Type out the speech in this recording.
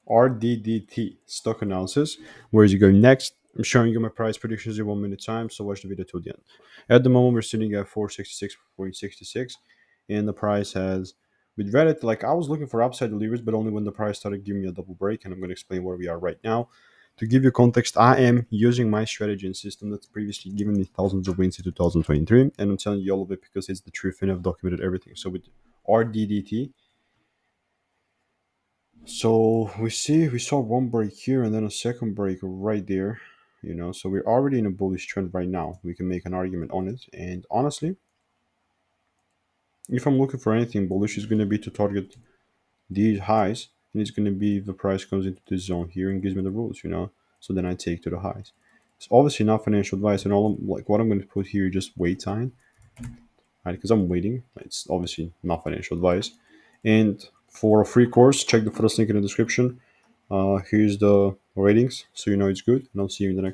RDDT stock analysis. Where is it going next? I'm showing you my price predictions in 1 minute time, so watch the video till the end. At the moment, we're sitting at 466.66, and the price has, with Reddit, like I was looking for upside levers, but only when the price started giving me a double break, and I'm going to explain where we are right now. To give you context, I am using my strategy and system that's previously given me thousands of wins in 2023, and I'm telling you all of it because it's the truth and I've documented everything. So with RDDT, so we saw one break here and then a second break right there, So we're already in a bullish trend right now. We can make an argument on it, and honestly, if I'm looking for anything bullish, it's going to be to target these highs, and it's going to be if the price comes into this zone here and gives me the rules. So then I take to the highs. It's obviously not financial advice, and like what I'm going to put here, just wait time, right? Because I'm waiting. It's obviously not financial advice. And for a free course, check the first link in the description. Here's the ratings, so you know it's good, and I'll see you in the next.